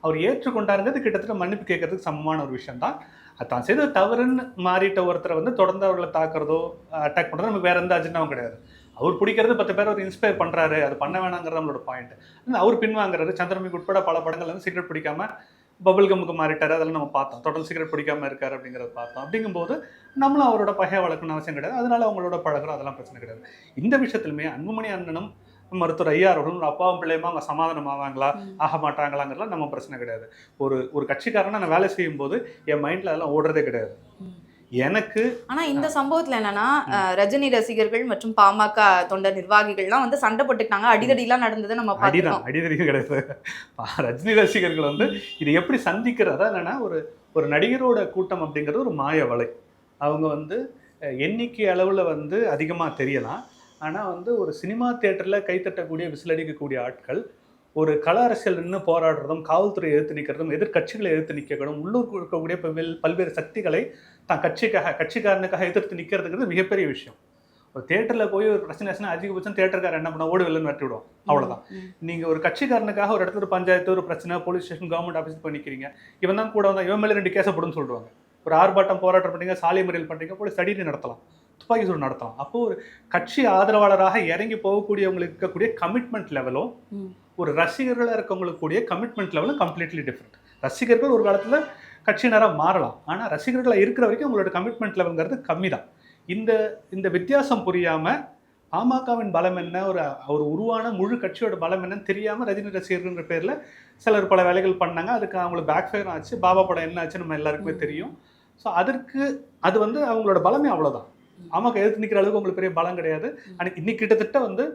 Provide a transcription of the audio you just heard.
அவர் ஏற்றுக்கொண்டாருங்கிறது கிட்டத்தட்ட மன்னிப்பு கேட்கறதுக்கு சமமான ஒரு விஷயம் தான். அது தான் செய்த தவறுன்னு மாறிட்ட ஒருத்தரை வந்து தொடர்ந்து அவர்களை தாக்குறதோ அட்டாக் பண்ணுறதோ நமக்கு வேற எந்த அஜெண்டாவும் கிடையாது. அவர் பிடிக்கிறது 10 பேர் அவர் இன்ஸ்பயர் பண்றாரு, அது பண்ண வேணாங்கிறது நம்மளோட பாயிண்ட். அவர் பின்வாங்குறாரு. சந்திரமுகி உட்பட பல படங்கள் வந்து சிகரெட் பிடிக்காம பபுள் கம்முக்கு மாறிட்டாரு, அதெல்லாம் நம்ம பார்த்தோம். தொடர்ந்து சிகரெட் பிடிக்காம இருக்காரு அப்படிங்கிறத பார்த்தோம். அப்படிங்கும்போது நம்மளும் அவரோட பகையை வளர்க்கணும்னு அவசியம் கிடையாது. அதனால அவங்களோட பழகுறோம், அதெல்லாம் பிரச்சனை கிடையாது. இந்த விஷயத்திலுமே அன்புமணி அண்ணனும் மருத்துவர் ஐயா அவர்களும் ஒரு அப்பாவும் பிள்ளையுமா அவங்க சமாதானம் ஆவாங்களா ஆக மாட்டாங்களாங்கிறதுலாம் நம்ம பிரச்சனை கிடையாது. ஒரு கட்சிக்காரனா நான் வேலை செய்யும் போது என் மைண்ட்ல அதெல்லாம் ஓடுறதே கிடையாது. எனக்கு ஆனா இந்த சம்பவத்துல என்னன்னா ரஜினி ரசிகர்கள் மற்றும் பாமக தொண்டர் நிர்வாகிகள்லாம் வந்து சண்டை போட்டுக்கிட்டாங்க, அடிதடிலாம் நடந்தது நம்ம அடிதான் பார்த்துட்டோம். அடிதடியும் கிடையாது. ரஜினி ரசிகர்கள் வந்து இது எப்படி சந்திக்கிறதா என்னன்னா ஒரு ஒரு நடிகரோட கூட்டம் அப்படிங்கிறது ஒரு மாய வலை. அவங்க வந்து எண்ணிக்கை அளவில் வந்து அதிகமாக தெரியலாம். ஆனால் வந்து ஒரு சினிமா தியேட்டரில் கைத்தட்டக்கூடிய விசிலடிக்கக்கூடிய ஆட்கள் ஒரு கள அரசியல் நின்று போராடுறதும், காவல்துறையை எதிர்த்து நிற்கிறதும், எதிர்கட்சிகளை எதிர்த்து நிற்கணும், உள்ளூர் இருக்கக்கூடிய பல்வேறு சக்திகளை தான் கட்சிக்காரனுக்காக எதிர்த்து நிற்கிறதுங்கிறது மிகப்பெரிய விஷயம். ஒரு தியேட்டரில் போய் ஒரு பிரச்சனை அதிகபட்சம் தியேட்டருக்காரர் என்ன பண்ண ஓடு வில்லன்னு வெட்டி விடுவோம், அவ்வளோதான். நீங்கள் ஒரு கட்சிக்காரனுக்காக ஒரு இடத்துல ஒரு பஞ்சாயத்து, ஒரு பிரச்சனை, போலீஸ் ஸ்டேஷன், கவர்மெண்ட் ஆஃபீஸ் போய் நிற்கிறீங்க. இவன் தான் கூட வந்தால் இவன் மேலே 2 கேஸை போடுன்னு சொல்லிடுவாங்க. ஒரு ஆர்ப்பாட்டம் போராட்டம் பண்ணுறீங்க, சாலை மறியல் பண்ணுறீங்க, போலீஸ் தடியடி நடத்தலாம், துப்பாக்கி சூடு நடத்தலாம். அப்போ ஒரு கட்சி ஆதரவாளராக இறங்கி போகக்கூடியவங்களுக்கு இருக்கக்கூடிய கமிட்மெண்ட் லெவலும் ஒரு ரசிகர்களாக இருக்கவங்களுக்கு கூடிய கமிட்மெண்ட் லெவலும் கம்ப்ளீட்லி டிஃப்ரெண்ட். ரசிகர்கள் ஒரு காலத்தில் கட்சியினராக மாறலாம், ஆனால் ரசிகர்களாக இருக்கிற வரைக்கும் உங்களோட கமிட்மெண்ட் லெவலுங்கிறது கம்மி தான். இந்த வித்தியாசம் புரியாமல் பாமகவின் பலம் என்ன, ஒரு உருவான முழு கட்சியோட பலம் என்னன்னு தெரியாமல் ரஜினி ரசிகர்கள்ன்ற பேரில் சிலர் பல வேலைகள் பண்ணாங்க. அதுக்கு அவங்களுக்கு பேக் ஃபயர் ஆச்சு. பாபா படம் என்ன ஆச்சு நம்ம எல்லாருக்குமே தெரியும். ஸோ அது வந்து அவங்களோட பலமே அவ்வளோதான். பாமக எதிர்த்து நிற்கிற அளவுக்கு உங்களுக்கு பெரிய பலம் கிடையாது. இன்னைக்கு கிட்டத்தட்ட வந்து